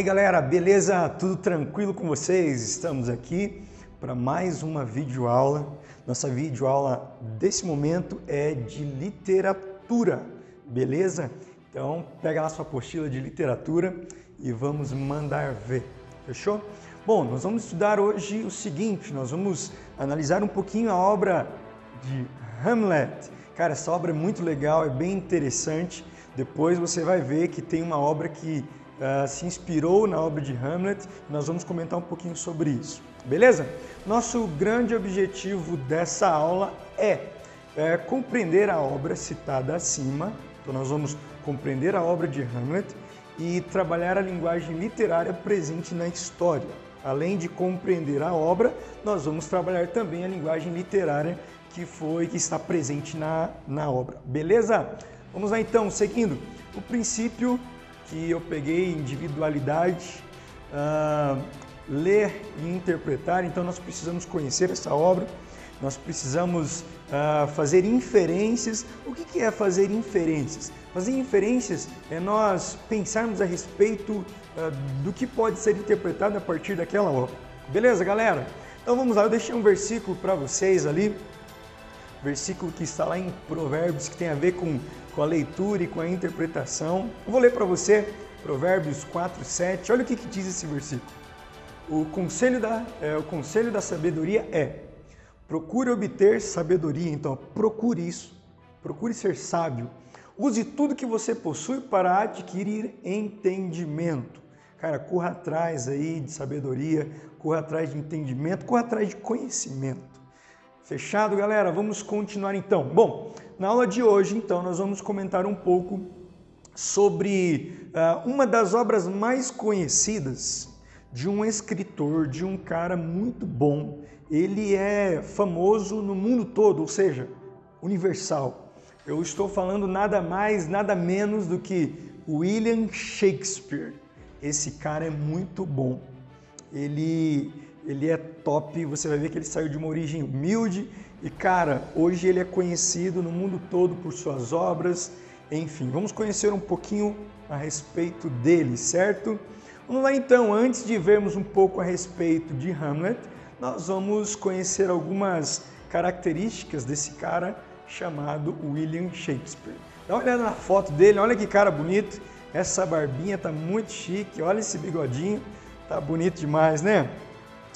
aí galera, beleza? Tudo tranquilo com vocês? Estamos aqui para mais uma videoaula. Nossa videoaula desse momento é de literatura, beleza? Então pega lá sua apostila de literatura e vamos mandar ver, fechou? Bom, nós vamos estudar hoje o seguinte, nós vamos analisar um pouquinho a obra de Hamlet. Cara, essa obra é muito legal, é bem interessante. Depois você vai ver que tem uma obra que se inspirou na obra de Hamlet. Nós vamos comentar um pouquinho sobre isso, beleza? Nosso grande objetivo dessa aula é compreender a obra citada acima. Então nós vamos compreender a obra de Hamlet e trabalhar a linguagem literária presente na história. Além de compreender a obra, nós vamos trabalhar também a linguagem literária que está presente na obra, beleza? Vamos lá então, seguindo o princípio que eu peguei, individualidade, ler e interpretar. Então nós precisamos conhecer essa obra, nós precisamos fazer inferências. O que é fazer inferências? Fazer inferências é nós pensarmos a respeito do que pode ser interpretado a partir daquela obra. Beleza, galera? Então vamos lá, eu deixei um versículo para vocês ali, versículo que está lá em Provérbios, que tem a ver com a leitura e com a interpretação. Eu vou ler para você, Provérbios 4:7. Olha o que diz esse versículo. O conselho da sabedoria é: procure obter sabedoria. Então, procure isso. Procure ser sábio. Use tudo que você possui para adquirir entendimento. Cara, corra atrás aí de sabedoria, corra atrás de entendimento, corra atrás de conhecimento. Fechado, galera? Vamos continuar então. Bom, na aula de hoje, então, nós vamos comentar um pouco sobre uma das obras mais conhecidas de um escritor, de um cara muito bom. Ele é famoso no mundo todo, ou seja, universal. Eu estou falando nada mais, nada menos do que William Shakespeare. Esse cara é muito bom. Ele é top, você vai ver que ele saiu de uma origem humilde e, cara, hoje ele é conhecido no mundo todo por suas obras. Enfim, vamos conhecer um pouquinho a respeito dele, certo? Vamos lá então, antes de vermos um pouco a respeito de Hamlet, nós vamos conhecer algumas características desse cara chamado William Shakespeare. Dá uma olhada na foto dele, olha que cara bonito, essa barbinha tá muito chique, olha esse bigodinho, tá bonito demais, né?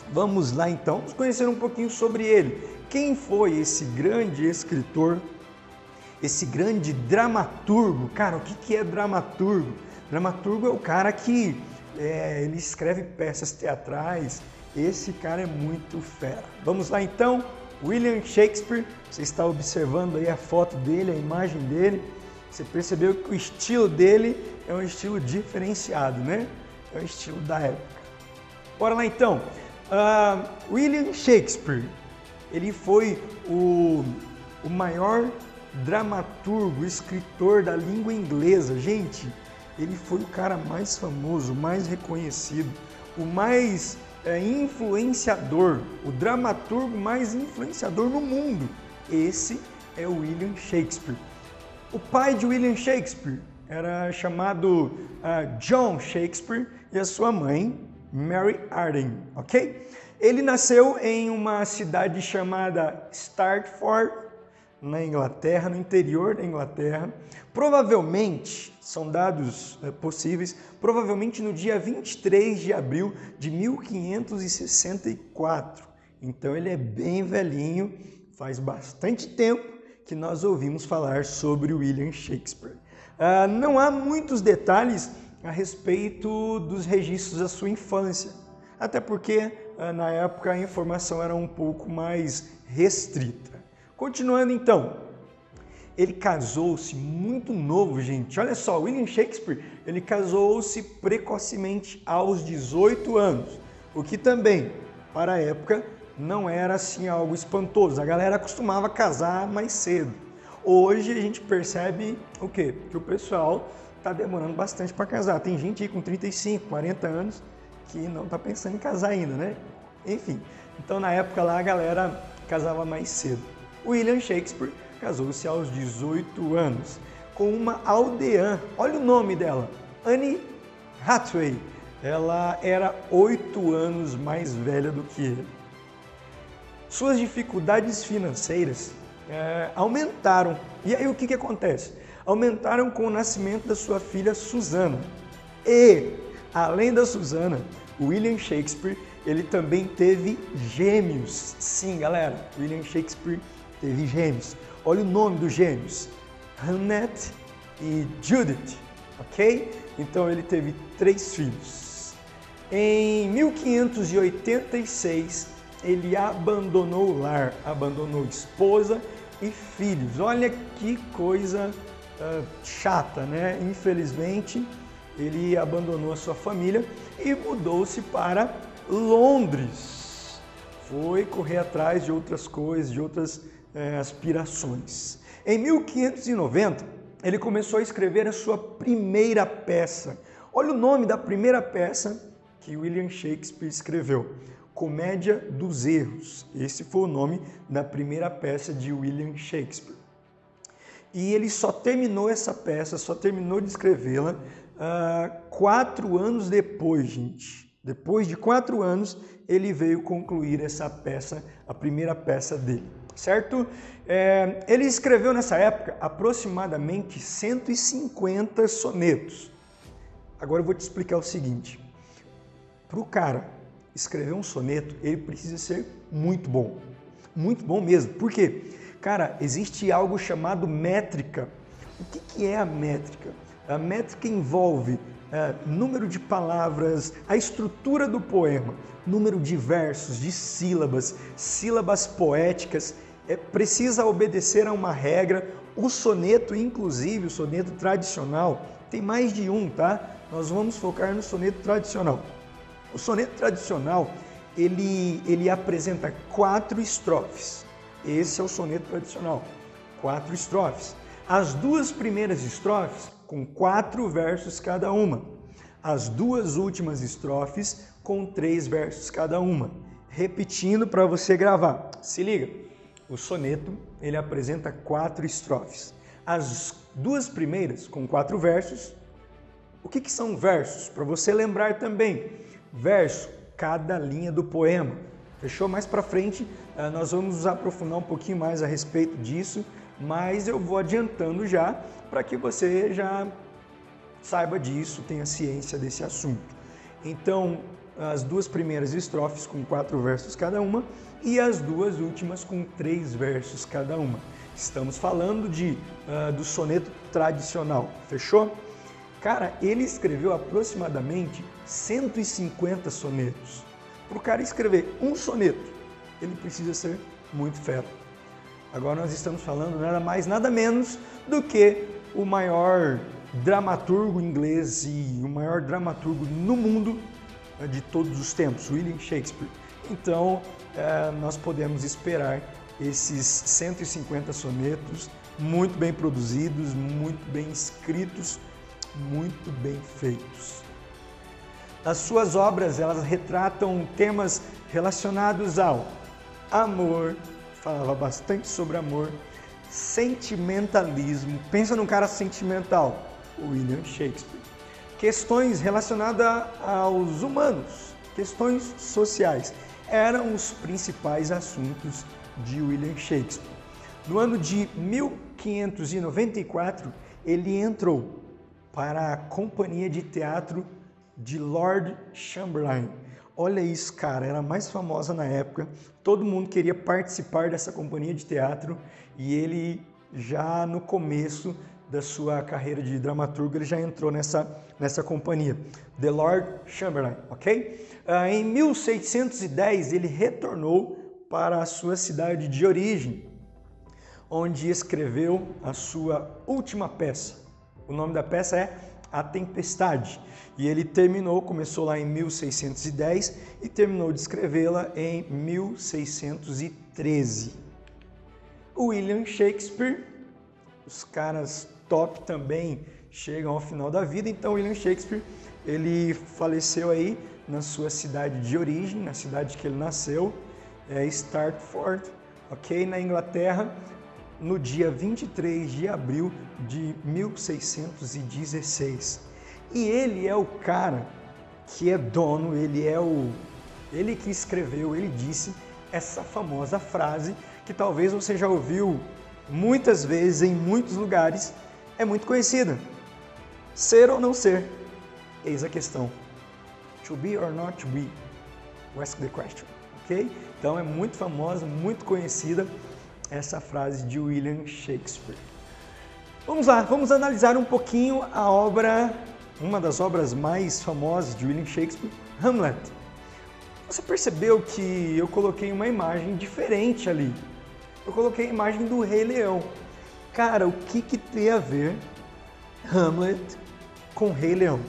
Vamos lá então, vamos conhecer um pouquinho sobre ele. Quem foi esse grande escritor, esse grande dramaturgo? Cara, o que é dramaturgo? Dramaturgo é o cara que ele escreve peças teatrais. Esse cara é muito fera. Vamos lá então, William Shakespeare. Você está observando aí a foto dele, a imagem dele. Você percebeu que o estilo dele é um estilo diferenciado, né? É o estilo da época. Bora lá então. William Shakespeare, ele foi o maior dramaturgo, escritor da língua inglesa. Gente, ele foi o cara mais famoso, mais reconhecido, o mais influenciador, o dramaturgo mais influenciador no mundo. Esse é o William Shakespeare. O pai de William Shakespeare era chamado John Shakespeare e a sua mãe Mary Arden, ok? Ele nasceu em uma cidade chamada Stratford, na Inglaterra, no interior da Inglaterra. Provavelmente, são dados possíveis, provavelmente no dia 23 de abril de 1564. Então ele é bem velhinho, faz bastante tempo que nós ouvimos falar sobre William Shakespeare. Não há muitos detalhes a respeito dos registros da sua infância, até porque na época a informação era um pouco mais restrita. Continuando então, ele casou-se muito novo, gente. Olha só, William Shakespeare, ele casou-se precocemente aos 18 anos, o que também, para a época, não era assim algo espantoso. A galera costumava casar mais cedo. Hoje a gente percebe o quê? Que o pessoal está demorando bastante para casar. Tem gente aí com 35, 40 anos que não está pensando em casar ainda, né? Enfim, então na época lá a galera casava mais cedo. William Shakespeare casou-se aos 18 anos com uma aldeã. Olha o nome dela, Anne Hathaway. ela era 8 anos mais velha do que ele. Suas dificuldades financeiras aumentaram. E aí o que acontece? Aumentaram com o nascimento da sua filha Susana. E, além da Susana, William Shakespeare, ele também teve gêmeos. Sim, galera, William Shakespeare teve gêmeos. Olha o nome dos gêmeos, Hamnet e Judith, ok? Então ele teve 3 filhos. Em 1586, ele abandonou o lar, abandonou esposa e filhos. Olha que coisa chata, né? Infelizmente, ele abandonou a sua família e mudou-se para Londres. Foi correr atrás de outras coisas, de outras aspirações. Em 1590, ele começou a escrever a sua primeira peça. Olha o nome da primeira peça que William Shakespeare escreveu. Comédia dos Erros. Esse foi o nome da primeira peça de William Shakespeare. E ele só terminou essa peça, só terminou de escrevê-la 4 anos depois, gente. Depois de 4 anos, ele veio concluir essa peça, a primeira peça dele, certo? Ele escreveu nessa época aproximadamente 150 sonetos. Agora eu vou te explicar o seguinte. Para o cara escrever um soneto, ele precisa ser muito bom mesmo. Por quê? Cara, existe algo chamado métrica. O que é a métrica? A métrica envolve número de palavras, a estrutura do poema, número de versos, de sílabas poéticas, precisa obedecer a uma regra. O soneto, inclusive, o soneto tradicional, tem mais de um, tá? Nós vamos focar no soneto tradicional. O soneto tradicional, ele apresenta 4 estrofes. Esse é o soneto tradicional, 4 estrofes. As 2 primeiras estrofes com 4 versos cada uma. As 2 últimas estrofes com 3 versos cada uma. Repetindo para você gravar. Se liga, o soneto ele apresenta 4 estrofes. As 2 primeiras com 4 versos. O que são versos? Para você lembrar também. Verso, cada linha do poema. Fechou? Mais para frente nós vamos nos aprofundar um pouquinho mais a respeito disso, mas eu vou adiantando já para que você já saiba disso, tenha ciência desse assunto. Então, as 2 primeiras estrofes com 4 versos cada uma e as 2 últimas com 3 versos cada uma. Estamos falando do soneto tradicional, fechou? Cara, ele escreveu aproximadamente 150 sonetos. Para o cara escrever um soneto, ele precisa ser muito fera. Agora nós estamos falando nada mais, nada menos do que o maior dramaturgo inglês e o maior dramaturgo no mundo de todos os tempos, William Shakespeare. Então, nós podemos esperar esses 150 sonetos muito bem produzidos, muito bem escritos, muito bem feitos. As suas obras, elas retratam temas relacionados ao amor, falava bastante sobre amor, sentimentalismo, pensa num cara sentimental, William Shakespeare. Questões relacionadas aos humanos, questões sociais, eram os principais assuntos de William Shakespeare. No ano de 1594, ele entrou para a companhia de teatro de Lord Chamberlain. Olha isso, cara, era a mais famosa na época, todo mundo queria participar dessa companhia de teatro e ele já no começo da sua carreira de dramaturgo, ele já entrou nessa companhia, The Lord Chamberlain, ok? Em 1610 ele retornou para a sua cidade de origem, onde escreveu a sua última peça. O nome da peça é A Tempestade. E ele começou lá em 1610 e terminou de escrevê-la em 1613. O William Shakespeare, os caras top também chegam ao final da vida, então William Shakespeare, ele faleceu aí na sua cidade de origem, na cidade que ele nasceu, Stratford, ok, na Inglaterra, no dia 23 de abril de 1616. E ele é o cara que é dono, ele que escreveu, ele disse essa famosa frase que talvez você já ouviu muitas vezes em muitos lugares, é muito conhecida. Ser ou não ser? Eis a questão. To be or not to be? Ask the question. Ok? Então é muito famosa, muito conhecida essa frase de William Shakespeare. Vamos lá, vamos analisar um pouquinho a obra, uma das obras mais famosas de William Shakespeare, Hamlet. Você percebeu que eu coloquei uma imagem diferente ali? Eu coloquei a imagem do Rei Leão. Cara, o que tem a ver Hamlet com Rei Leão?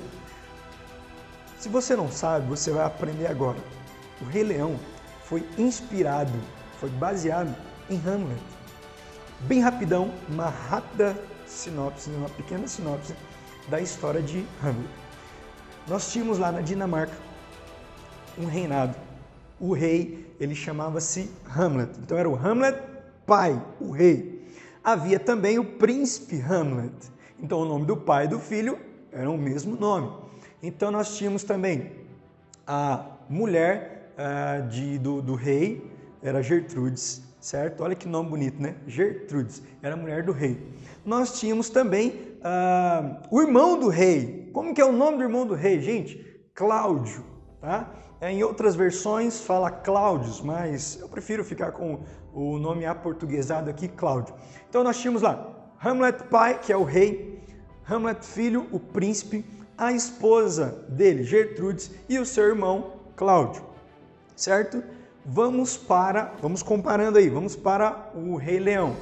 Se você não sabe, você vai aprender agora. O Rei Leão foi inspirado, foi baseado em Hamlet. Bem rapidão, uma rápida sinopse, uma pequena sinopse da história de Hamlet. Nós tínhamos lá na Dinamarca um reinado. O rei, ele chamava-se Hamlet. Então era o Hamlet pai, o rei. Havia também o príncipe Hamlet. Então o nome do pai e do filho eram o mesmo nome. Então nós tínhamos também a mulher do rei, era Gertrudes, certo? Olha que nome bonito, né? Gertrudes, era a mulher do rei. Nós tínhamos também o irmão do rei. Como que é o nome do irmão do rei, gente? Cláudio, tá? Em outras versões fala Cláudios, mas eu prefiro ficar com o nome aportuguesado aqui, Cláudio. Então nós tínhamos lá Hamlet pai, que é o rei, Hamlet filho, o príncipe, a esposa dele, Gertrudes, e o seu irmão, Cláudio, certo? Vamos comparando aí, vamos para o Rei Leão.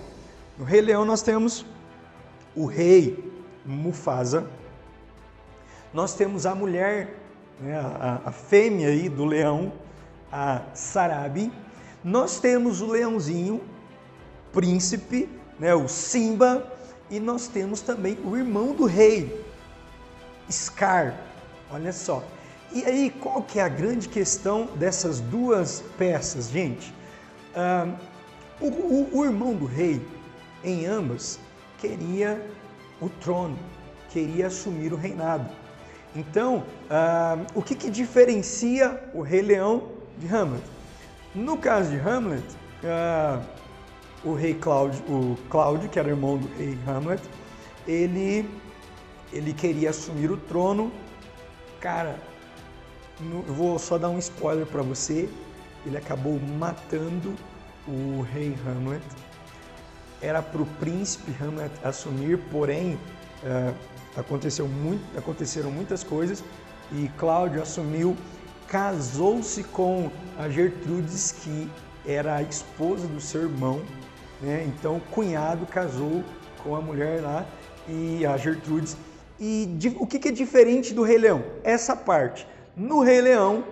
No Rei Leão nós temos o rei Mufasa, nós temos a mulher, né, a fêmea aí do leão, a Sarabi, nós temos o leãozinho, príncipe, né, o Simba, e nós temos também o irmão do rei, Scar, olha só. E aí, qual que é a grande questão dessas duas peças, gente? O irmão do rei, em ambas, queria o trono, queria assumir o reinado. Então, o que diferencia o Rei Leão de Hamlet? No caso de Hamlet, o rei Cláudio, que era irmão do rei Hamlet, ele queria assumir o trono. Cara, eu vou só dar um spoiler para você, ele acabou matando o rei Hamlet. Era para o príncipe Hamlet assumir, porém aconteceram muitas coisas e Cláudio assumiu, casou-se com a Gertrudes, que era a esposa do seu irmão, né? Então o cunhado casou com a mulher lá, e a Gertrudes. E o que é diferente do Rei Leão? Essa parte. No Rei Leão,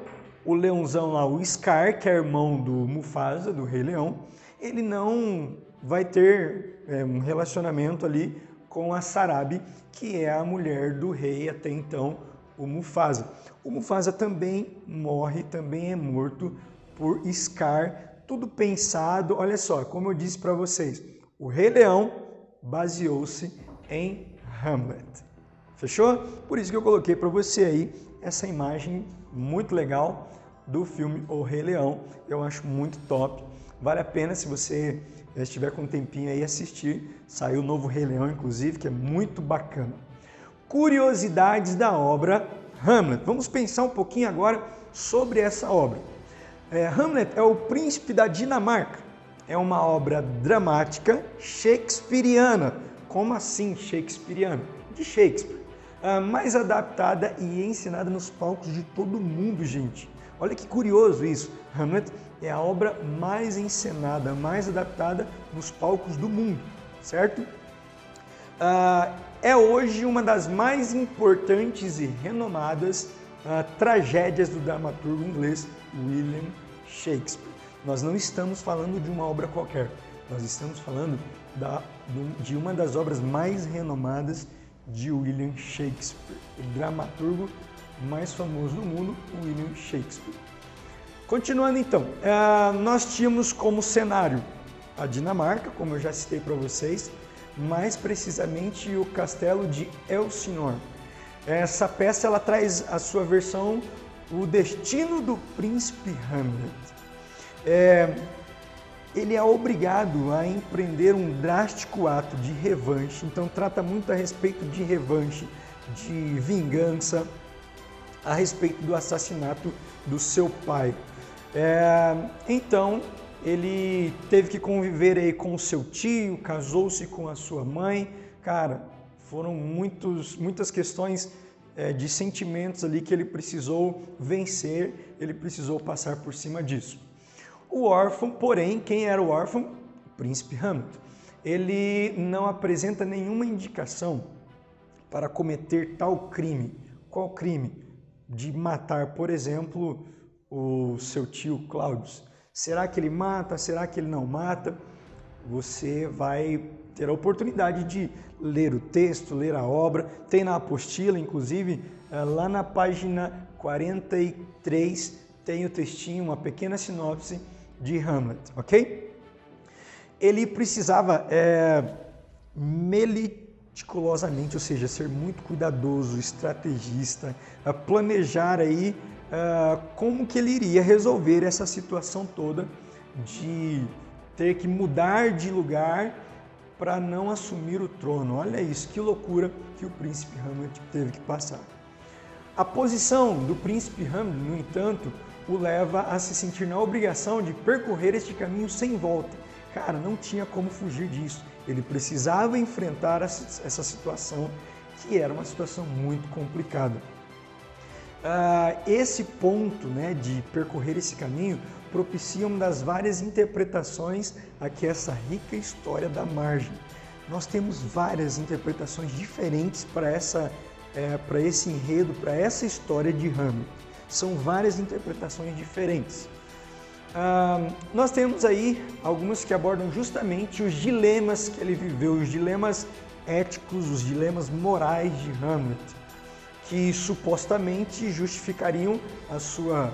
o leãozão lá, o Scar, que é irmão do Mufasa, do Rei Leão, ele não vai ter um relacionamento ali com a Sarabi, que é a mulher do rei até então, o Mufasa. O Mufasa também morre, também é morto por Scar, tudo pensado. Olha só, como eu disse para vocês, o Rei Leão baseou-se em Hamlet. Fechou? Por isso que eu coloquei para você aí essa imagem muito legal do filme O Rei Leão. Eu acho muito top. Vale a pena, se você estiver com um tempinho aí, assistir. Saiu o novo Rei Leão, inclusive, que é muito bacana. Curiosidades da obra Hamlet. Vamos pensar um pouquinho agora sobre essa obra. Hamlet é o príncipe da Dinamarca. É uma obra dramática shakespeariana. Como assim shakespeariana? De Shakespeare. Mais adaptada e ensinada nos palcos de todo mundo, gente. Olha que curioso isso. Hamlet é a obra mais encenada, mais adaptada nos palcos do mundo, certo? É hoje uma das mais importantes e renomadas tragédias do dramaturgo inglês William Shakespeare. Nós não estamos falando de uma obra qualquer, nós estamos falando de uma das obras mais renomadas de William Shakespeare, o dramaturgo mais famoso do mundo, William Shakespeare. Continuando então, nós tínhamos como cenário a Dinamarca, como eu já citei para vocês, mais precisamente o castelo de Elsinore. Essa peça ela traz a sua versão O Destino do Príncipe Hamlet. Ele é obrigado a empreender um drástico ato de revanche, então trata muito a respeito de revanche, de vingança, a respeito do assassinato do seu pai. Então ele teve que conviver aí com o seu tio, casou-se com a sua mãe. Cara, foram muitas questões de sentimentos ali que ele precisou vencer, ele precisou passar por cima disso. O órfão, porém, quem era o órfão? O príncipe Hamlet. Ele não apresenta nenhuma indicação para cometer tal crime. Qual crime? De matar, por exemplo, o seu tio Claudius. Será que ele mata? Será que ele não mata? Você vai ter a oportunidade de ler o texto, ler a obra. Tem na apostila, inclusive, lá na página 43, tem o textinho, uma pequena sinopse de Hamlet, ok? Ele precisava meticulosamente, ou seja, ser muito cuidadoso, estrategista, planejar aí como que ele iria resolver essa situação toda de ter que mudar de lugar para não assumir o trono. Olha isso, que loucura que o príncipe Hamlet teve que passar. A posição do príncipe Hamlet, no entanto, o leva a se sentir na obrigação de percorrer este caminho sem volta. Cara, não tinha como fugir disso. Ele precisava enfrentar essa situação, que era uma situação muito complicada. Esse ponto, né, de percorrer esse caminho propicia uma das várias interpretações a que essa rica história dá margem. Nós temos várias interpretações diferentes para esse enredo, para essa história de Hamlet. São várias interpretações diferentes. Nós temos aí algumas que abordam justamente os dilemas que ele viveu, os dilemas éticos, os dilemas morais de Hamlet, que supostamente justificariam a sua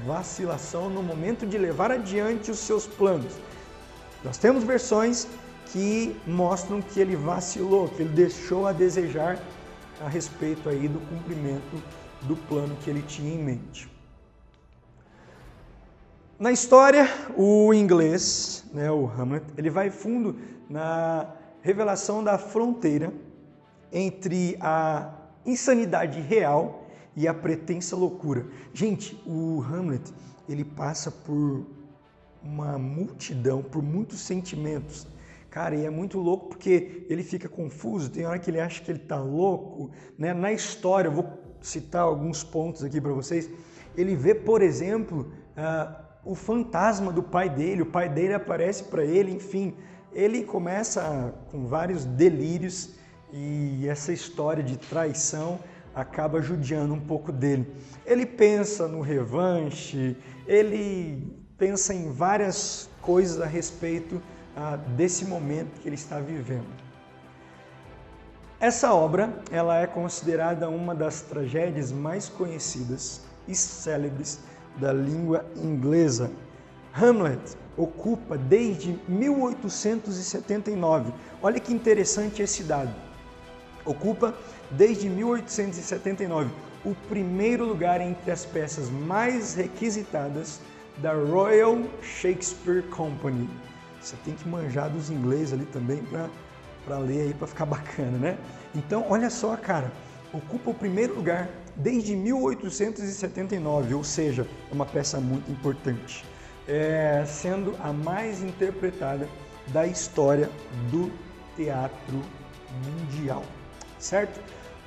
vacilação no momento de levar adiante os seus planos. Nós temos versões que mostram que ele vacilou, que ele deixou a desejar a respeito aí do cumprimento do plano que ele tinha em mente. Na história, o inglês, né, o Hamlet, ele vai fundo na revelação da fronteira entre a insanidade real e a pretensa loucura. Gente, o Hamlet, ele passa por uma multidão, por muitos sentimentos. Cara, e é muito louco porque ele fica confuso, tem hora que ele acha que ele está louco, né? Na história, eu vou citar alguns pontos aqui para vocês. Ele vê, por exemplo, o fantasma do pai dele, o pai dele aparece para ele, enfim. Ele começa com vários delírios e essa história de traição acaba judiando um pouco dele. Ele pensa no revanche, ele pensa em várias coisas a respeito desse momento que ele está vivendo. Essa obra ela é considerada uma das tragédias mais conhecidas e célebres da língua inglesa. Hamlet ocupa desde 1879, olha que interessante esse dado, ocupa desde 1879 o primeiro lugar entre as peças mais requisitadas da Royal Shakespeare Company. Você tem que manjar dos inglês ali também para ler aí, para ficar bacana, né? Então, olha só, cara, ocupa o primeiro lugar desde 1879, ou seja, é uma peça muito importante, sendo a mais interpretada da história do teatro mundial, certo?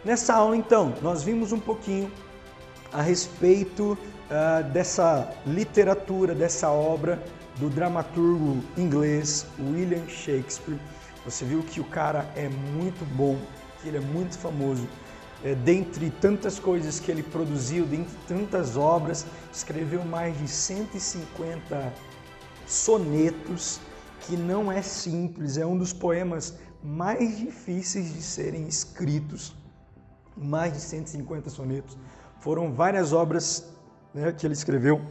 Nessa aula, então, nós vimos um pouquinho a respeito dessa literatura, dessa obra do dramaturgo inglês William Shakespeare. Você viu que o cara é muito bom, que ele é muito famoso. Dentre tantas coisas que ele produziu, dentre tantas obras, escreveu mais de 150 sonetos, que não é simples, é um dos poemas mais difíceis de serem escritos. Mais de 150 sonetos. Foram várias obras, né, que ele escreveu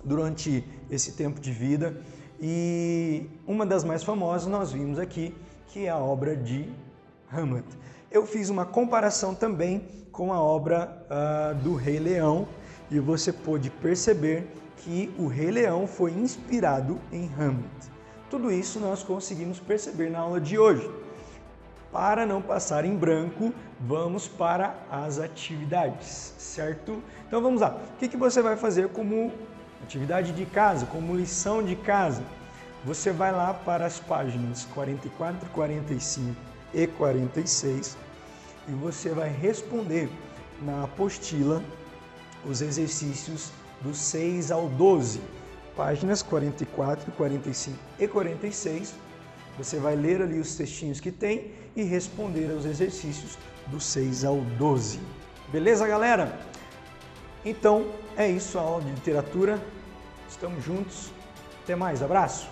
durante esse tempo de vida, e uma das mais famosas nós vimos aqui, que é a obra de Hamlet. eu fiz uma comparação também com a obra do Rei Leão e você pôde perceber que o Rei Leão foi inspirado em Hamlet. Tudo isso nós conseguimos perceber na aula de hoje. Para não passar em branco, vamos para as atividades, certo? Então vamos lá. O que você vai fazer como atividade de casa, como lição de casa? Você vai lá para as páginas 44, 45 e 46 e você vai responder na apostila os exercícios do 6 ao 12. Páginas 44, 45 e 46. Você vai ler ali os textinhos que tem e responder aos exercícios do 6 ao 12. Beleza, galera? Então, é isso a aula de literatura. Estamos juntos. Até mais. Abraço!